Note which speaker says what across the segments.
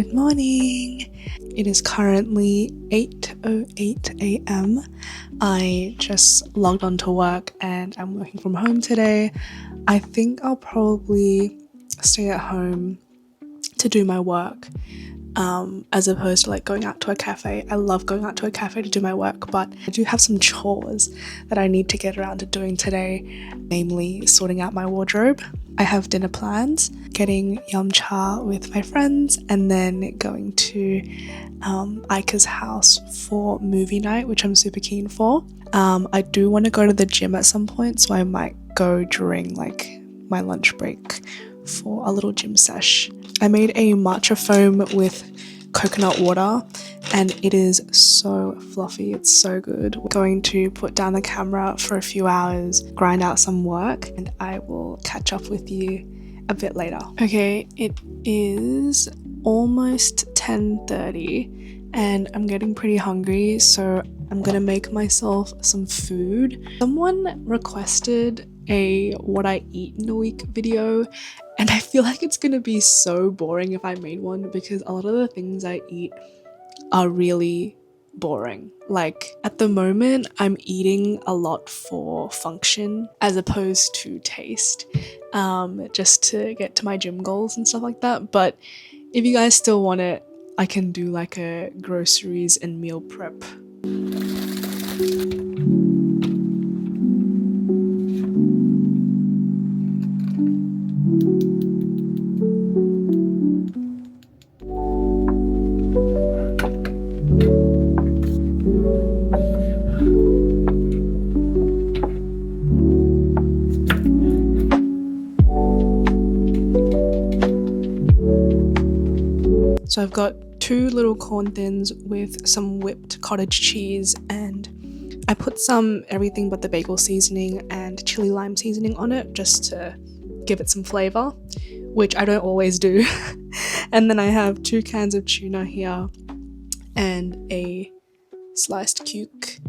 Speaker 1: Good morning. It is currently 8:08 a.m. I just logged on to work and I'm working from home today. I think I'll probably stay at home to do my work as opposed to like going out to a cafe. I love going out to a cafe to do my work, but I do have some chores that I need to get around to doing today, namely sorting out my wardrobe. I have dinner plans, getting yum cha with my friends, and then going to Ika's house for movie night, which I'm super keen for. I do want to go to the gym at some point, so I might go during like my lunch break for a little gym sesh. I made a matcha foam with coconut water and it is so fluffy, it's so good. We're going to put down the camera for a few hours, grind out some work, and I will catch up with you a bit later. Okay, it is almost 10:30 and I'm getting pretty hungry, so I'm gonna make myself some food. Someone requested a what I eat in a week video, and I feel like it's gonna be so boring if I made one because a lot of the things I eat are really boring. Like at the moment I'm eating a lot for function as opposed to taste, just to get to my gym goals and stuff like that. But if you guys still want it, I can do like a groceries and meal prep. So I've got 2 little corn thins with some whipped cottage cheese, and I put some everything but the bagel seasoning and chili lime seasoning on it just to give it some flavor, which I don't always do. And then I have 2 cans of tuna here and a sliced cuke.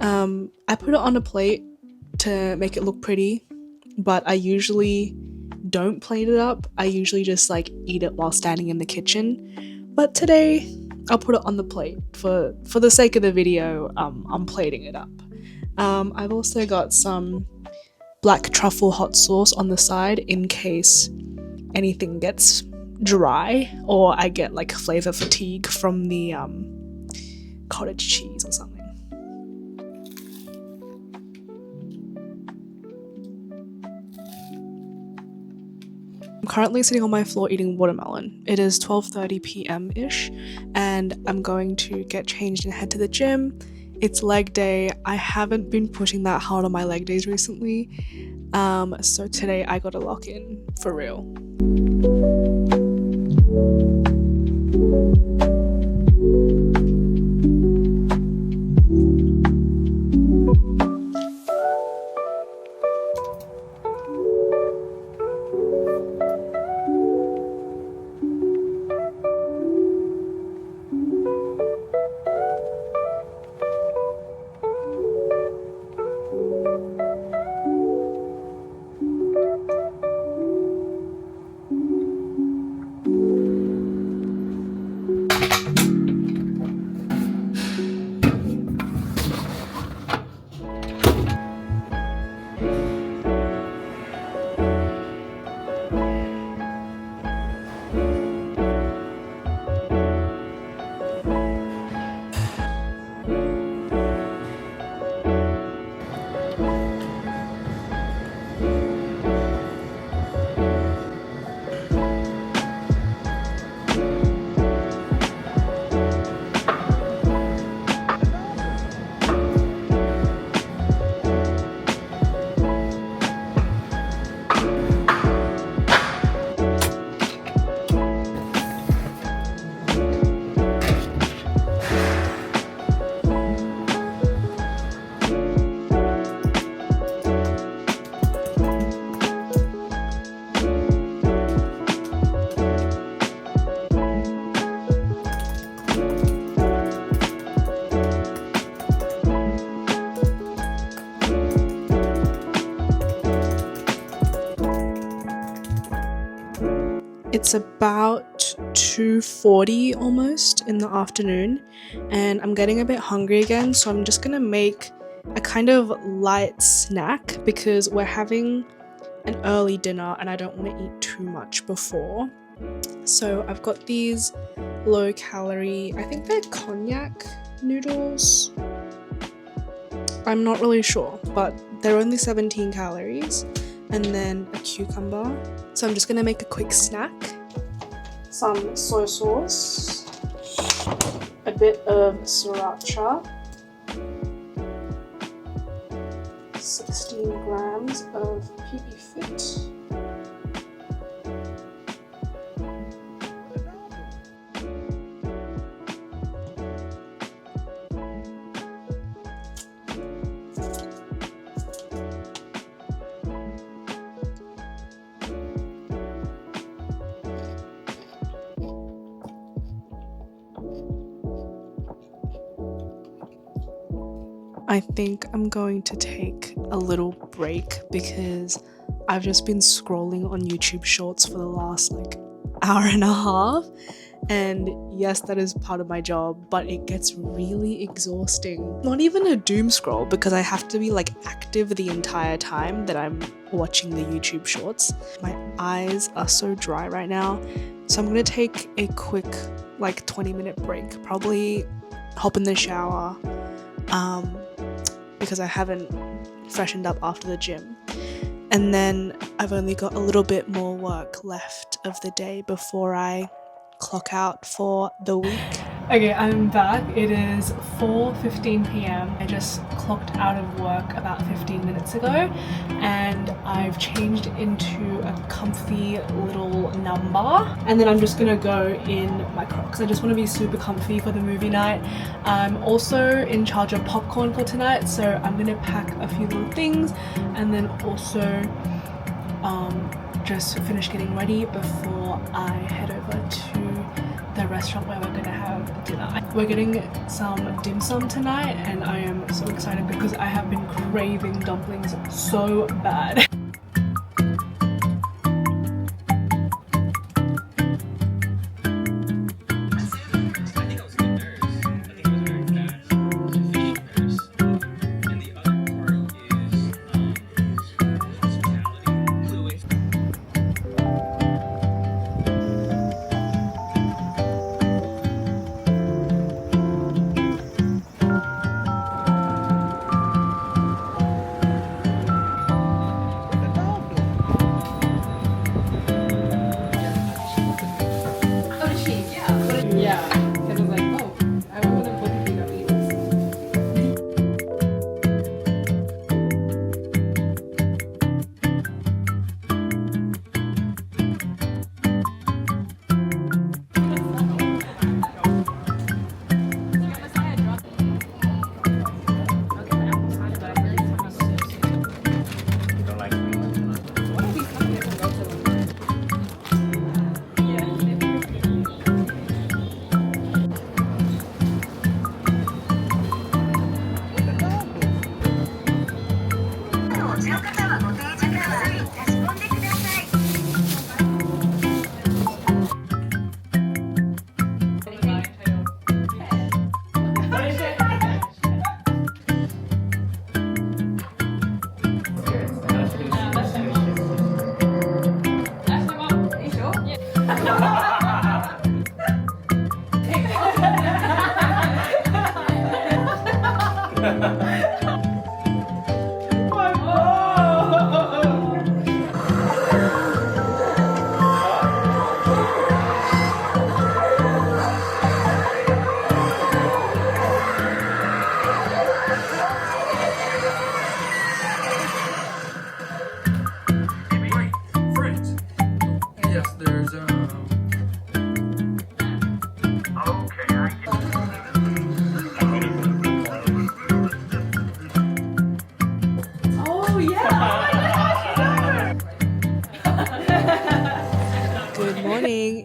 Speaker 1: I put it on a plate to make it look pretty, but I usually don't plate it up. I usually just like eat it while standing in the kitchen, but today I'll put it on the plate for the sake of the video. I'm plating it up. I've also got some black truffle hot sauce on the side in case anything gets dry or I get like flavor fatigue from the cottage cheese or something. I'm currently sitting on my floor eating watermelon. It is 12:30 p.m.-ish and I'm going to get changed and head to the gym. It's leg day. I haven't been pushing that hard on my leg days recently, so today I gotta lock in for real. It's about 2:40 almost in the afternoon, and I'm getting a bit hungry again, so I'm just gonna make a kind of light snack because we're having an early dinner and I don't want to eat too much before. So I've got these low calorie, I think they're cognac noodles. I'm not really sure, but they're only 17 calories, and then a cucumber. So I'm just gonna make a quick snack. Some soy sauce, a bit of sriracha, 16 grams of PB Fit. I think I'm going to take a little break because I've just been scrolling on YouTube Shorts for the last hour and a half, and yes, that is part of my job, but it gets really exhausting. Not even a doom scroll because I have to be active the entire time that I'm watching the YouTube Shorts. My eyes are so dry right now, so I'm gonna take a quick 20-minute break, probably hop in the shower, because I haven't freshened up after the gym. And then I've only got a little bit more work left of the day before I clock out for the week. Okay, I'm back. It is 4:15 p.m. I just clocked out of work about 15 minutes ago, and I've changed into a comfy little number, and then I'm just gonna go in my Crocs. I just want to be super comfy for the movie night. I'm also in charge of popcorn for tonight, so I'm gonna pack a few little things and then also just finish getting ready before I head over to the restaurant where we're gonna have dinner. We're getting some dim sum tonight, and I am so excited because I have been craving dumplings so bad.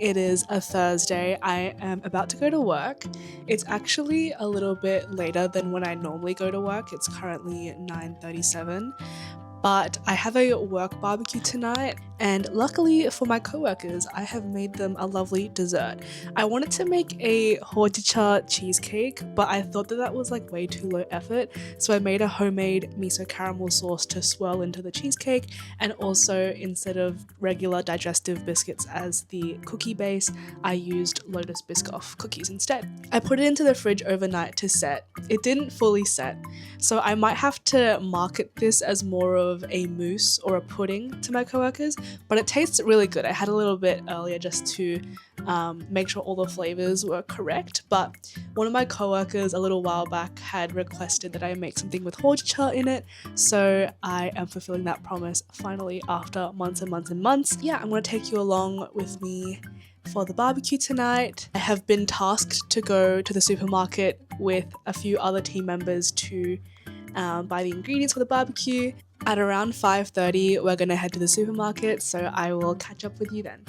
Speaker 1: It is a Thursday. I am about to go to work. It's actually a little bit later than when I normally go to work. It's currently 9:37, but I have a work barbecue tonight, and luckily for my coworkers, I have made them a lovely dessert. I wanted to make a hojicha cheesecake, but I thought that was like way too low effort, so I made a homemade miso caramel sauce to swirl into the cheesecake, and also instead of regular digestive biscuits as the cookie base, I used Lotus Biscoff cookies instead. I put it into the fridge overnight to set. It didn't fully set, so I might have to market this as more of a mousse or a pudding to my coworkers, but it tastes really good. I had a little bit earlier just to make sure all the flavors were correct, but one of my coworkers a little while back had requested that I make something with hojicha in it, so I am fulfilling that promise finally after months and months and months. Yeah, I'm going to take you along with me for the barbecue tonight. I have been tasked to go to the supermarket with a few other team members to buy the ingredients for the barbecue. At around 5:30, we're gonna head to the supermarket, so I will catch up with you then.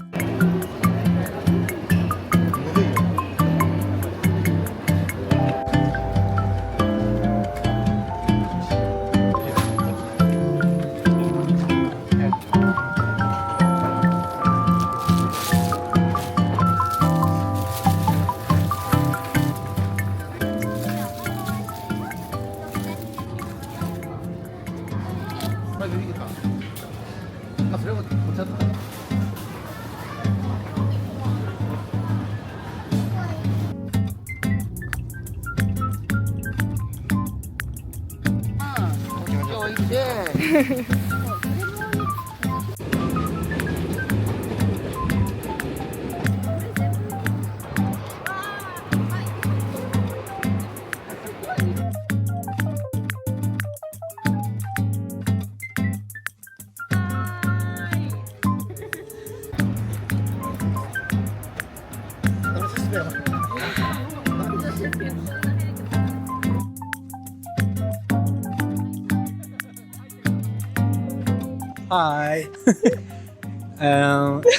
Speaker 2: Hi.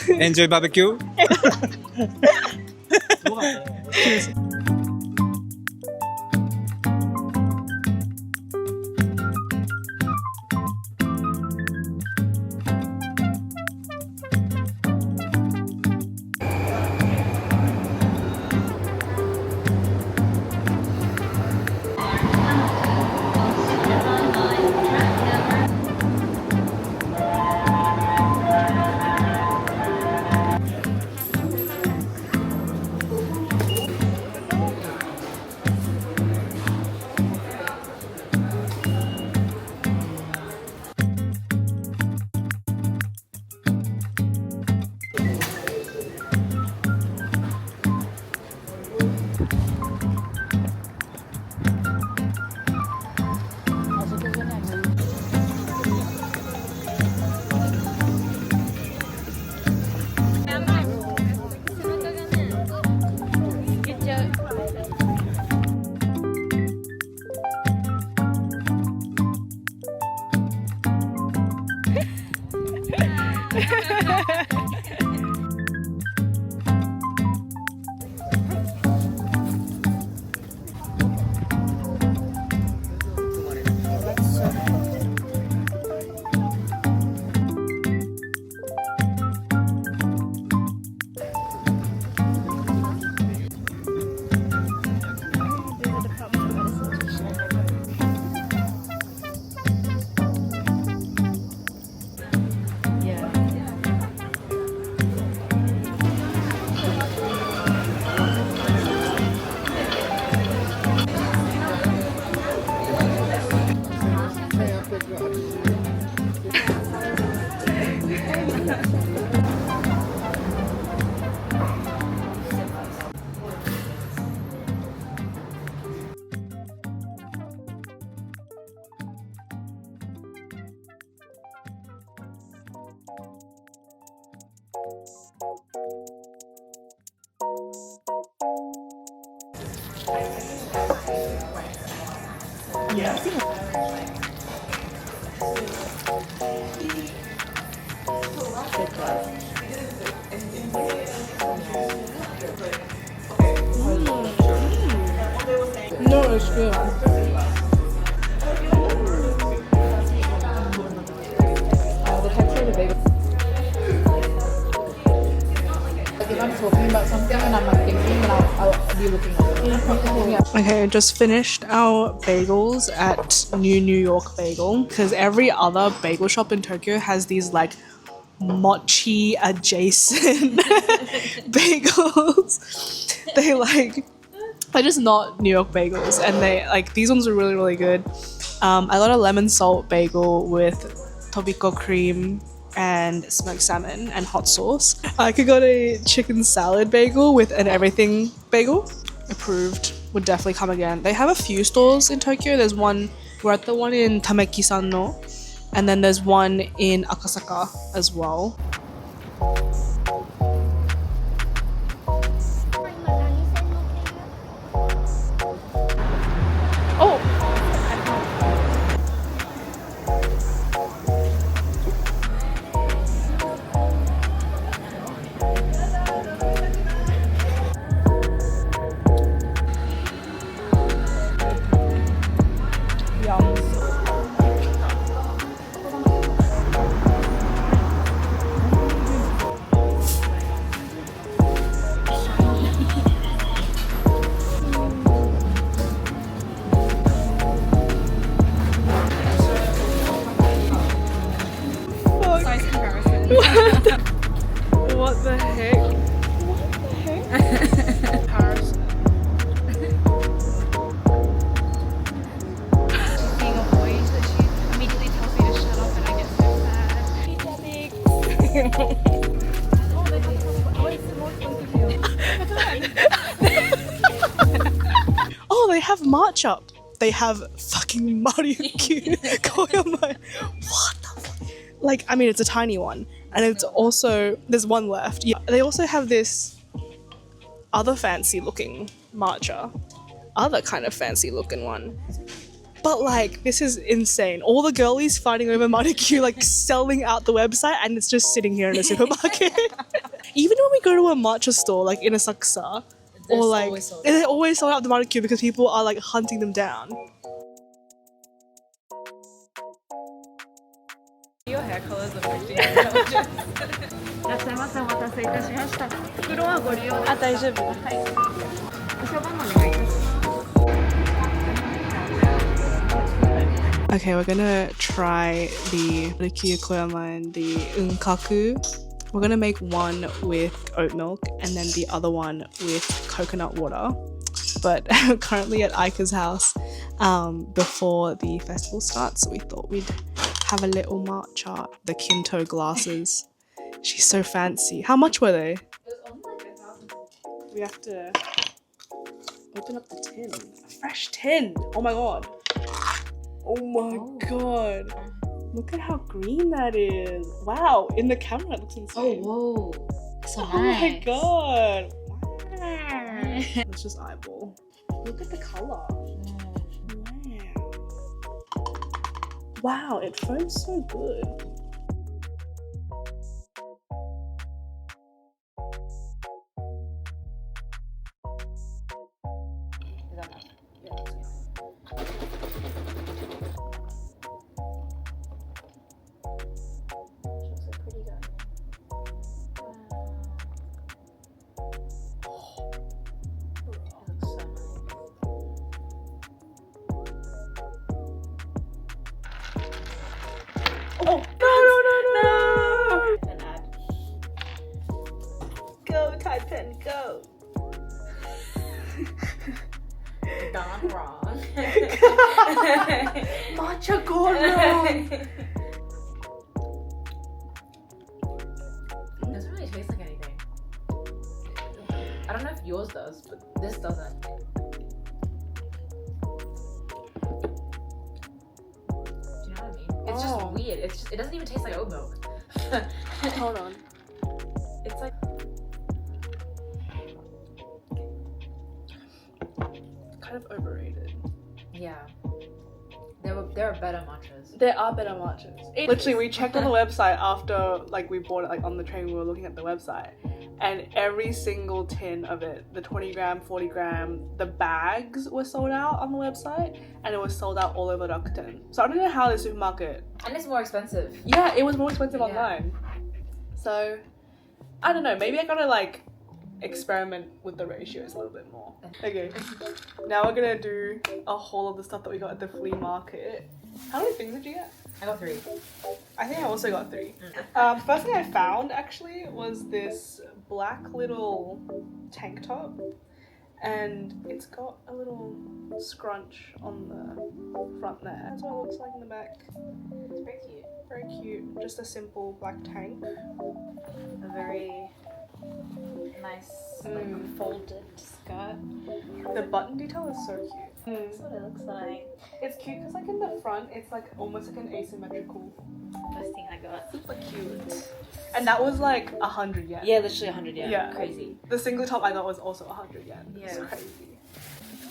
Speaker 2: Enjoy barbecue? Cheers.
Speaker 1: No, it's good.
Speaker 3: Ivan's talking about something and I'm like thinking and I'll be looking at it.
Speaker 1: Okay, just finished our bagels at New York Bagel because every other bagel shop in Tokyo has these like mochi adjacent bagels. They're just not New York bagels, and they like these ones are really good. I got a lemon salt bagel with tobiko cream and smoked salmon and hot sauce. I could got a chicken salad bagel with an everything bagel. Approved. Would definitely come again. They have a few stores in Tokyo. There's one, we're at the one in Tameki-san no, and then there's one in Akasaka as well. Oh! Yum.
Speaker 3: Size comparison.
Speaker 1: What the heck? What the heck? Paris.
Speaker 3: Being a boy, so she immediately tells me to shut up and I get so sad.
Speaker 1: Oh, they have matcha. They have fucking Mario-Q Koyamai. What the fuck? Like, I mean, it's a tiny one. And it's also, there's one left. Yeah. They also have this other fancy looking matcha. Other kind of fancy looking one. But like, this is insane. All the girlies fighting over Mario-Q, like selling out the website, and it's just sitting here in a supermarket. Even when we go to a matcha store, like in Asakusa, or like, they always sold out the Mario-Q because people are like hunting them down.
Speaker 3: Your hair color is affecting your intelligence. いらっしゃいませ。お待たせいたしました。袋はご利用ですか？あ、大丈夫。はい。お茶番お願いいたします。
Speaker 1: Okay, we're gonna try the Koyama and the unkaku. We're gonna make one with oat milk and then the other one with coconut water. But currently at Aika's house before the festival starts, so we thought we'd have a little matcha, the Kinto glasses. She's so fancy. How much were they?
Speaker 3: It was only like 1,000.
Speaker 1: We have to open up the tin. A fresh tin! Oh my god. Oh my god. Look at how green that is. Wow, in the camera it looks insane.
Speaker 3: Oh, whoa. So
Speaker 1: Oh
Speaker 3: nice.
Speaker 1: my god. Wow. Let's just eyeball. Look at the color. Wow. Wow, it foams so good. Oh, no.
Speaker 3: An ad. Go, Tide Pen, go. Gone wrong.
Speaker 1: Matcha gone wrong.
Speaker 3: It doesn't really taste like anything. I don't know if yours does, but this doesn't. Do you know what I mean? It's just
Speaker 1: Oh.
Speaker 3: weird. It doesn't even taste like oat milk.
Speaker 1: Hold on.
Speaker 3: It's like
Speaker 1: Kind of overrated.
Speaker 3: yeah. There are better matchas.
Speaker 1: There are better matchas. Literally, we checked on the website after like we bought it like on the train. We were looking at the website, and every single tin of it, the 20 gram, 40 gram, the bags were sold out on the website, and it was sold out all over Rakuten. So I don't know how the supermarket.
Speaker 3: And it's more expensive.
Speaker 1: Yeah, it was more expensive
Speaker 3: Yeah.
Speaker 1: online. So I don't know. Maybe I gotta like experiment with the ratios a little bit more. Okay, now we're gonna do a haul of the stuff that we got at the flea market. How many things did you get?
Speaker 3: I got 3.
Speaker 1: I think I also got 3. First thing I found actually was this black little tank top, and it's got a little scrunch on the front there. That's what it looks like in the back.
Speaker 3: It's very cute.
Speaker 1: Very cute. Just a simple black tank.
Speaker 3: A very nice like folded skirt.
Speaker 1: The button detail is so cute.
Speaker 3: That's what it looks like.
Speaker 1: It's cute because like in the front it's like almost like an asymmetrical.
Speaker 3: First thing I got. Super cute.
Speaker 1: And that was like 100 yen.
Speaker 3: Yeah, literally 100 yen.
Speaker 1: Yeah.
Speaker 3: Crazy.
Speaker 1: The singlet top I got was also 100 yen.
Speaker 3: Yeah.
Speaker 1: It's crazy.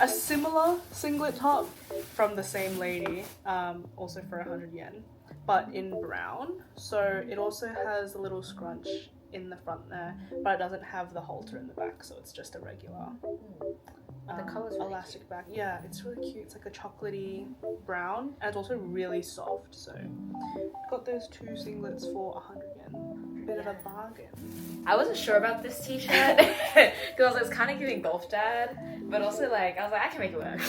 Speaker 1: A similar singlet top from the same lady, also for 100 yen, but in brown. So it also has a little scrunch in the front there, but it doesn't have the halter in the back, so it's just a regular
Speaker 3: The colour's really
Speaker 1: elastic back. Yeah, it's really cute. It's like a chocolatey brown, and it's also really soft. So got those 2 singlets for 100 yen. Bit of a bargain.
Speaker 3: I wasn't sure about this t-shirt because it's kind of giving golf dad, but also like I was like I can make it work.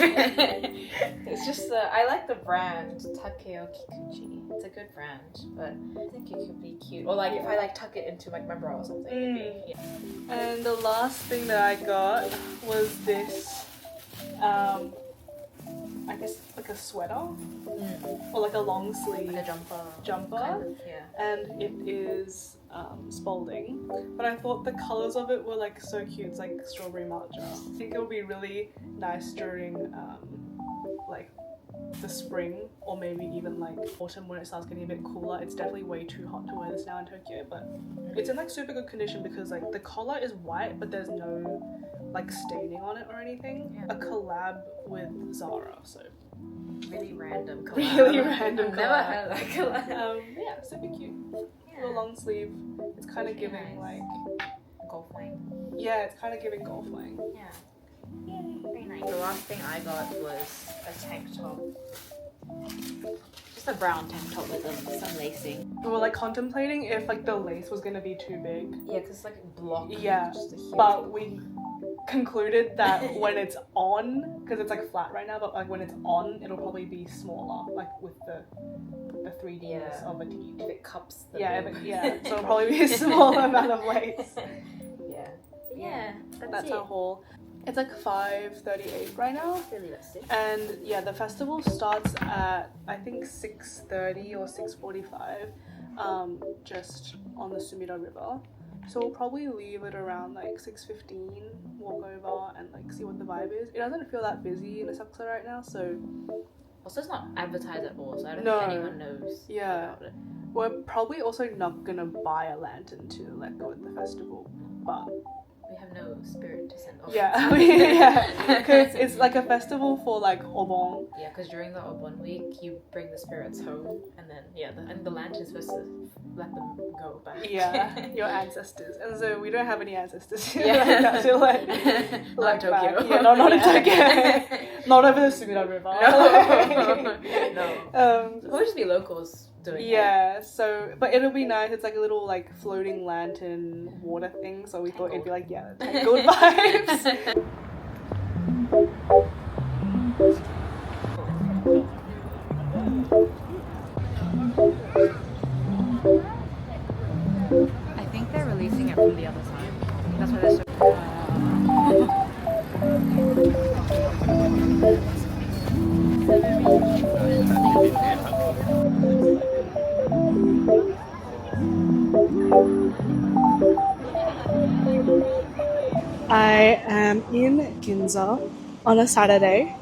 Speaker 3: It's just I like the brand Takeo Kikuchi. It's a good brand, but I think it could be cute. Or like if I like tuck it into like my bra or something. It'd be, yeah.
Speaker 1: And the last thing that I got was this, I guess like a sweater or like a long sleeve
Speaker 3: Like a jumper. Kind of, yeah.
Speaker 1: and it is Spalding, but I thought the colors of it were like so cute. It's like strawberry matcha. I think it'll be really nice during like the spring or maybe even like autumn when it starts getting a bit cooler. It's definitely way too hot to wear this now in Tokyo, but it's in like super good condition because like the collar is white but there's no like staining on it or anything.
Speaker 3: Yeah.
Speaker 1: A collab with Zara, so
Speaker 3: Really random collab.
Speaker 1: really random
Speaker 3: I've never
Speaker 1: collab.
Speaker 3: heard that collab.
Speaker 1: Yeah, super cute.
Speaker 3: Yeah.
Speaker 1: Little long sleeve. It's kind of
Speaker 3: Very
Speaker 1: giving
Speaker 3: nice.
Speaker 1: like,
Speaker 3: Golf wing.
Speaker 1: yeah, it's kind of giving golf wing.
Speaker 3: Yeah. Very nice. The last thing I got was a tank top. Just a brown tank top with some lacing.
Speaker 1: We were like contemplating if like the lace was gonna be too big.
Speaker 3: Yeah, because it's like a block.
Speaker 1: Yeah,
Speaker 3: Just a huge
Speaker 1: but we concluded that when it's on, because it's like flat right now, but like when it's on, it'll probably be smaller, like with the 3Ds
Speaker 3: Yeah.
Speaker 1: of a tee.
Speaker 3: if it cups the
Speaker 1: Yeah,
Speaker 3: boob.
Speaker 1: yeah. So it'll probably be a smaller amount of lace.
Speaker 3: Yeah. Yeah.
Speaker 1: That's our haul. It's like 5:38 right now.
Speaker 3: Really that's it.
Speaker 1: And yeah, the festival starts at I think 6:30 or 6:45, just on the Sumida River. So we'll probably leave it around like 6:15, walk over and like see what the vibe is. It doesn't feel that busy in Asakusa right now, so
Speaker 3: Also, it's not advertised at all, so I don't
Speaker 1: No.
Speaker 3: think anyone knows
Speaker 1: Yeah.
Speaker 3: about it.
Speaker 1: we're probably also not gonna buy a lantern to let go at the festival. But
Speaker 3: We have no spirit to send off.
Speaker 1: yeah, yeah, because it's like a festival for like Obon.
Speaker 3: Yeah, because during the Obon week, you bring the spirits home, and then and the lantern's supposed to let them go back.
Speaker 1: Yeah, your ancestors, and so we don't have any ancestors here.
Speaker 3: Yeah.
Speaker 1: Like that to let
Speaker 3: Not in Tokyo.
Speaker 1: back. Yeah, not in
Speaker 3: Yeah.
Speaker 1: Tokyo. Not over the Sumida River.
Speaker 3: No. It would just be locals doing it.
Speaker 1: Yeah, so but it'll be nice. It's like a little like floating lantern water thing. So we thought it'd be like good vibes.
Speaker 3: I think they're releasing it from the other side. That's why they're so.
Speaker 1: I am in Ginza on a Saturday,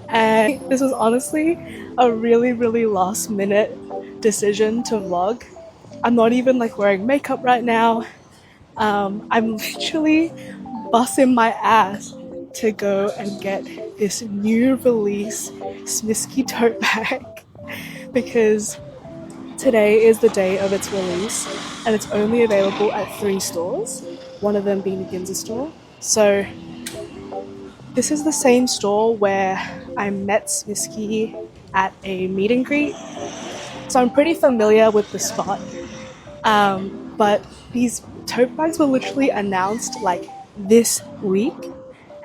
Speaker 1: and this was honestly a really last minute decision to vlog. I'm not even like wearing makeup right now. I'm literally busting my ass to go and get this new release Smisky tote bag because today is the day of its release and it's only available at 3 stores, one of them being the Ginza store. So this is the same store where I met Smisky at a meet and greet. So I'm pretty familiar with the spot. But these tote bags were literally announced like this week.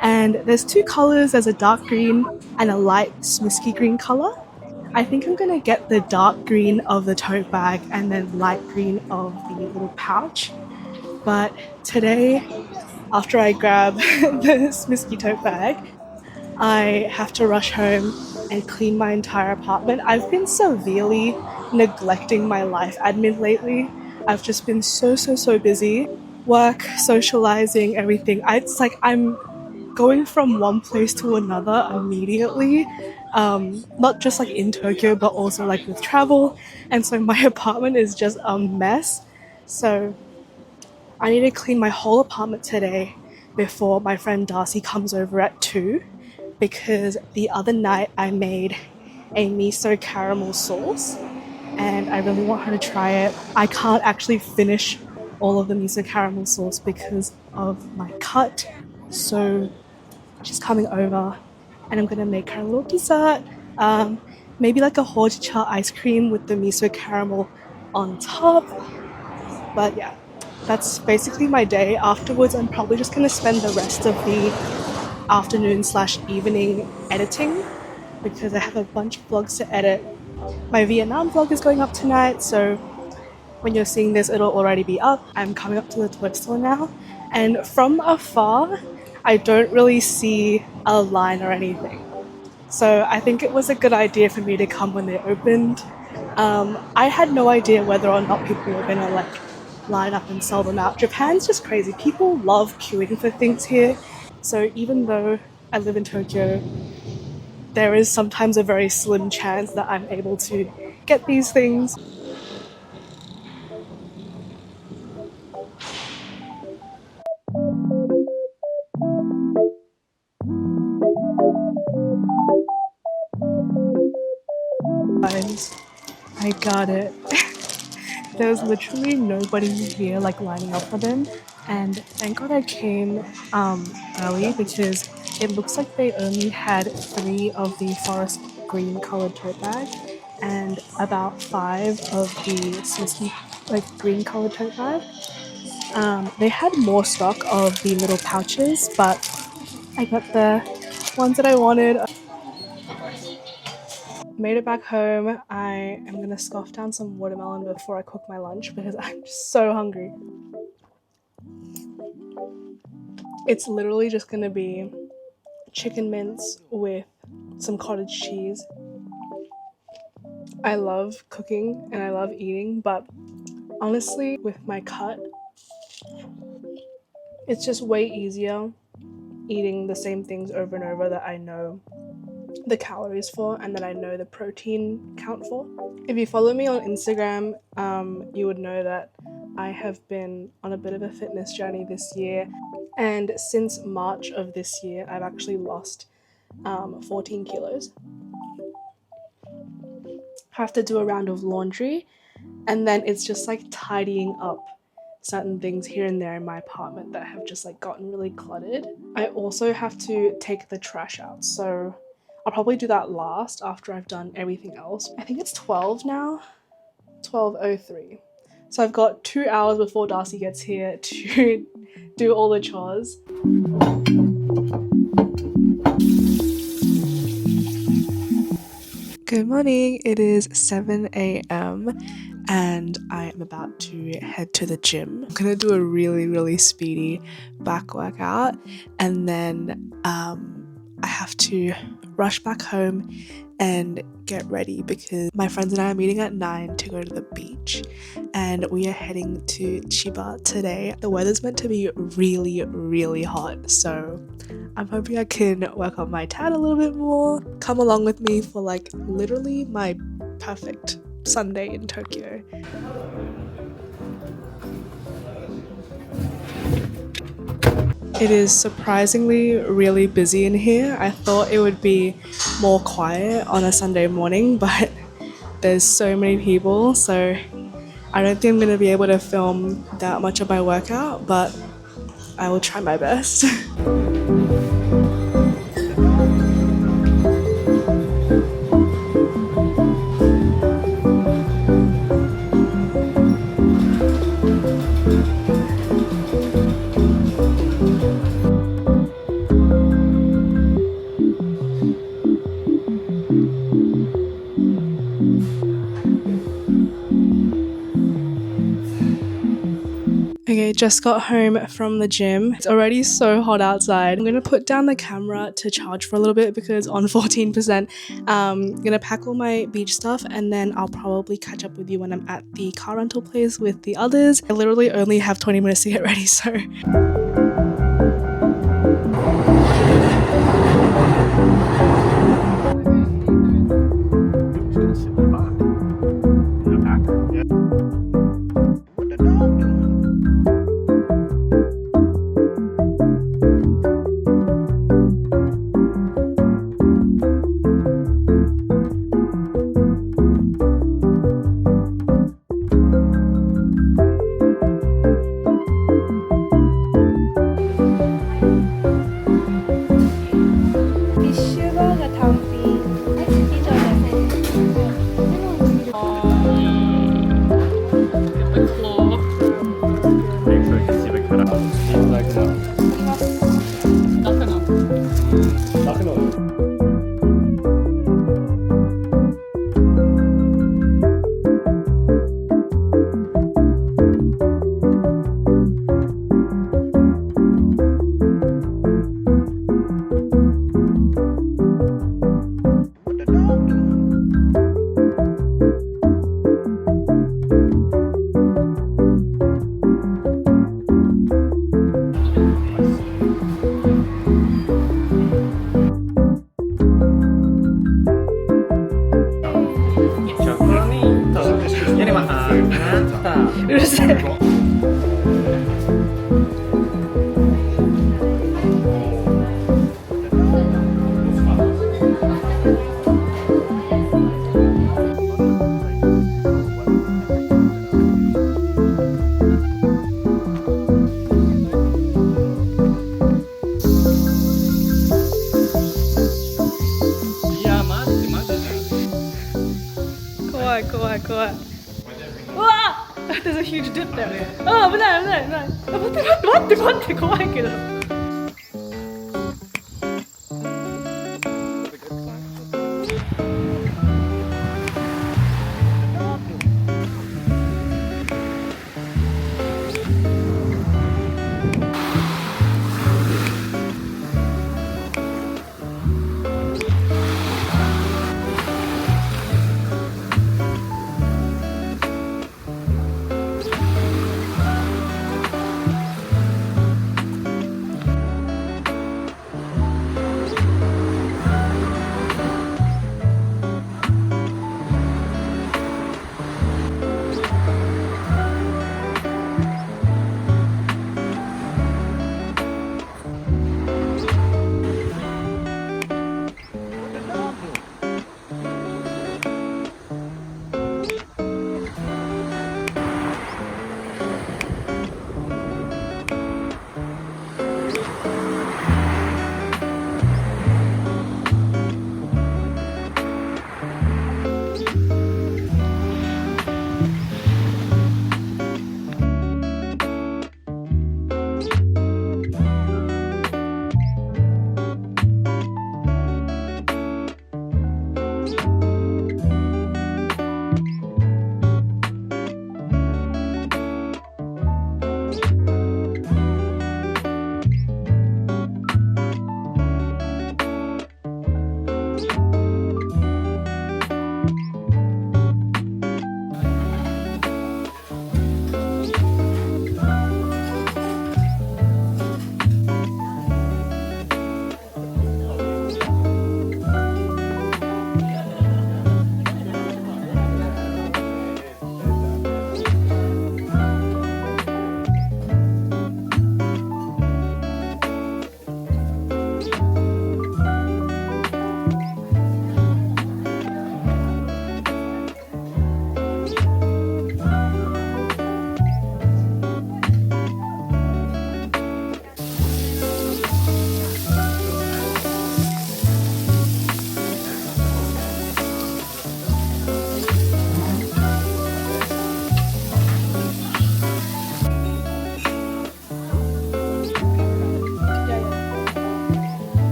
Speaker 1: And there's two colors, there's a dark green and a light smisky green color. I think I'm gonna get the dark green of the tote bag and then light green of the little pouch. But today, after I grab the smisky tote bag, I have to rush home and clean my entire apartment. I've been severely neglecting my life admin lately. I've just been so busy. Work, socializing, everything. It's like I'm going from one place to another immediately. Not just like in Tokyo, but also like with travel. And so my apartment is just a mess. So I need to clean my whole apartment today before my friend Darcy comes over at 2, because the other night I made a miso caramel sauce and I really want her to try it. I can't actually finish all of the miso caramel sauce because of my cut. So she's coming over and I'm gonna make her a little dessert. Maybe like a hojicha ice cream with the miso caramel on top. But yeah, that's basically my day. Afterwards, I'm probably just gonna spend the rest of the afternoon/evening editing because I have a bunch of vlogs to edit. My Vietnam vlog is going up tonight, so when you're seeing this, it'll already be up. I'm coming up to the toy store now, and from afar, I don't really see a line or anything. So I think it was a good idea for me to come when they opened. I had no idea whether or not people were gonna like line up and sell them out. Japan's just crazy. People love queuing for things here. So even though I live in Tokyo, there is sometimes a very slim chance that I'm able to get these things. Guys, I got it. There was literally nobody here like lining up for them, and thank God I came early because it looks like they only had 3 of the forest green colored tote bag and about 5 of the smisky like green colored tote bag. They had more stock of the little pouches, but I got the ones that I wanted. Made it back home. I am gonna scoff down some watermelon before I cook my lunch because I'm just so hungry. It's literally just gonna be chicken mince with some cottage cheese. I love cooking and I love eating, but honestly, with my cut, it's just way easier eating the same things over and over that I know the calories for and that I know the protein count for. If you follow me on Instagram, you would know that I have been on a bit of a fitness journey this year, and since March of this year I've actually lost 14 kilos. Have to do a round of laundry, and then it's just like tidying up certain things here and there in my apartment that have just like gotten really cluttered. I also have to take the trash out, so I'll probably do that last after I've done everything else. I think it's 12 now, 12:03. So I've got 2 hours before Darcy gets here to do all the chores. Good morning, it is 7 a.m. and I am about to head to the gym. I'm gonna do a really speedy back workout, and then I have to rush back home and get ready because my friends and I are meeting at 9 to go to the beach, and we are heading to Chiba today. The weather's meant to be really hot, so I'm hoping I can work on my tan a little bit more. Come along with me for like literally my perfect Sunday in Tokyo. It is surprisingly really busy in here. I thought it would be more quiet on a Sunday morning, but there's so many people, so I don't think I'm going to be able to film that much of my workout, but I will try my best. just got home from the gym. It's already so hot outside. I'm gonna put down the camera to charge for a little bit because on 14%. I'm gonna pack all my beach stuff and then I'll probably catch up with you when I'm at the car rental place with the others. I literally only have 20 minutes to get ready, so. There's a huge dip there. Oh, 危ない危ない危ない。待って待って怖いけど。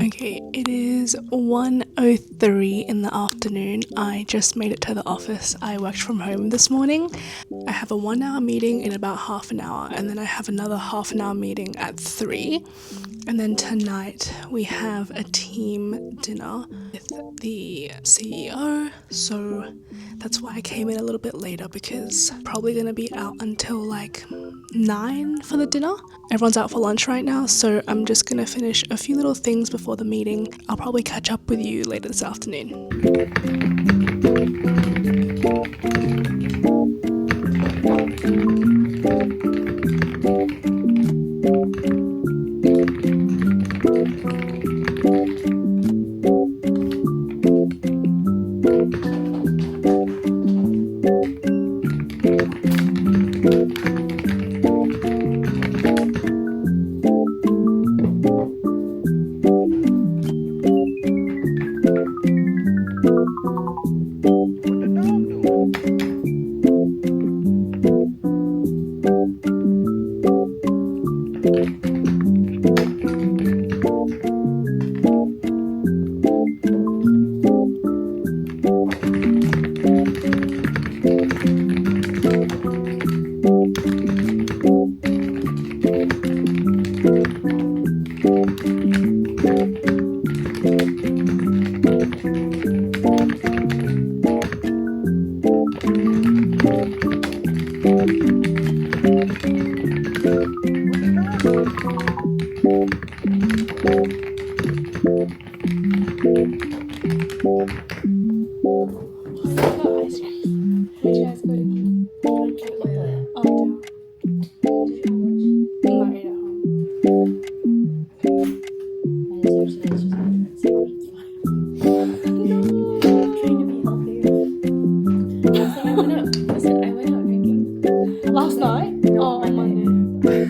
Speaker 1: Okay, it is 1:03 in the afternoon. I just made it to the office. I worked from home this morning. I have a 1 hour meeting in about half an hour, and then I have another half an hour meeting at 3. And then tonight we have a team dinner with the CEO. So that's why I came in a little bit later, because I'm probably gonna be out until like 9 for the dinner. Everyone's out for lunch right now, so I'm just gonna finish a few little things before the meeting. I'll probably catch up with you later this afternoon. Last night? Oh, on Monday.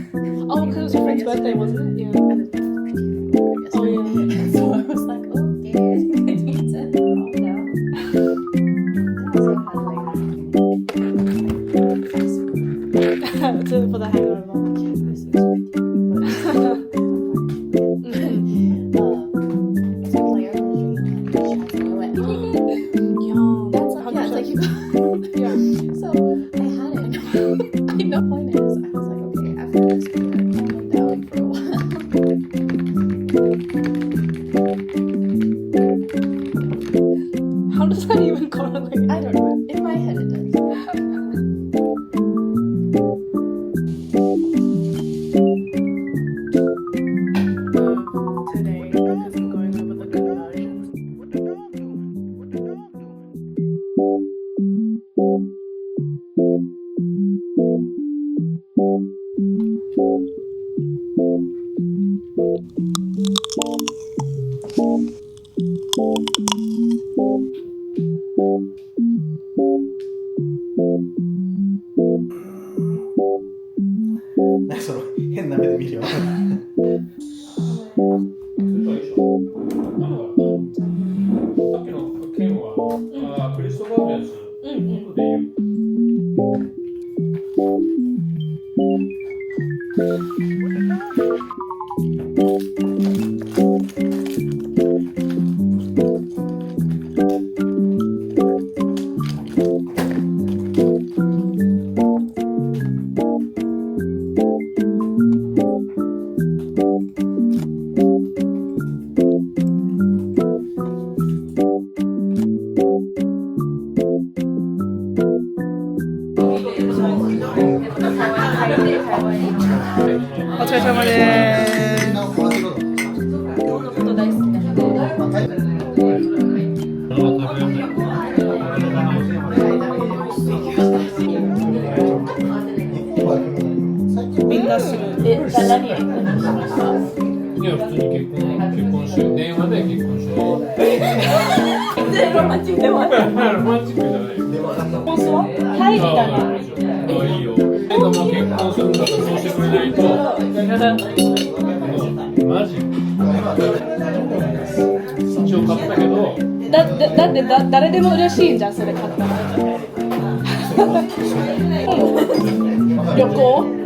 Speaker 1: Oh, because it was your friend's birthday, wasn't it? Yeah. Oh, yeah.
Speaker 4: So I was like, oh, yeah, I need to calm down.
Speaker 1: For the hangover. Yum.
Speaker 4: That's like, yeah, it's like you got.
Speaker 1: Yeah.
Speaker 4: So I had it. I know point is, I was like, okay, after this, we're gonna calm down for a while.
Speaker 1: How does that even correlate?
Speaker 4: I don't know. In my head, it does.
Speaker 1: Today, because I'm going over the conversions.
Speaker 5: その変な目で見るよ。
Speaker 6: クリストバーベルスのことで言う。
Speaker 1: お疲れ様です。みんなする。
Speaker 6: いや、普通に結婚して電話で結婚して
Speaker 4: 全然ロマンチックでもある。
Speaker 6: ロマンチックじゃないよ。
Speaker 4: 本当は入ったの。
Speaker 6: いいよ。でも結婚するんだったらそうしてくれないと。マジ。一応買ったけど。
Speaker 1: だって誰でも嬉しいんじゃんそれ買ったら旅行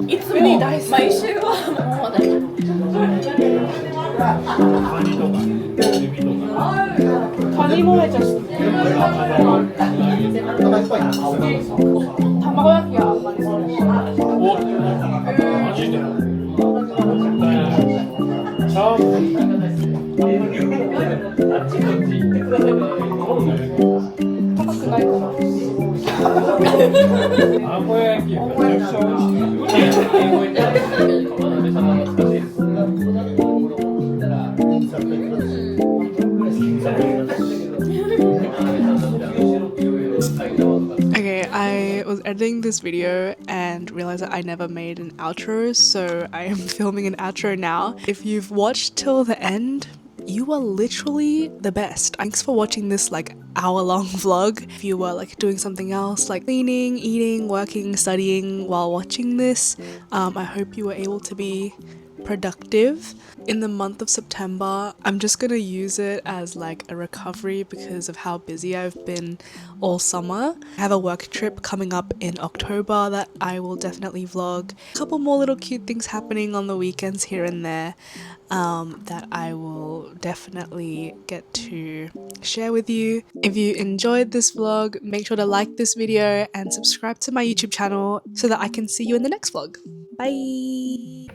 Speaker 1: いつも毎週はもう大丈夫カニもめちゃ好き卵焼きはあんまりそう
Speaker 6: マジで
Speaker 1: 高くないかな
Speaker 6: たこ焼きめちゃくちゃ美味し
Speaker 1: Okay, I was editing this video and realized that I never made an outro, so I am filming an outro now. If you've watched till the end, you are literally the best. Thanks for watching this like hour-long vlog. If you were like doing something else like cleaning, eating, working, studying while watching this, I hope you were able to be productive. In the month of September, I'm just gonna use it as like a recovery because of how busy I've been all summer. I have a work trip coming up in October that I will definitely vlog. A couple more little cute things happening on the weekends here and there that I will definitely get to share with you. If you enjoyed this vlog, make sure to like this video and subscribe to my YouTube channel so that I can see you in the next vlog. Bye!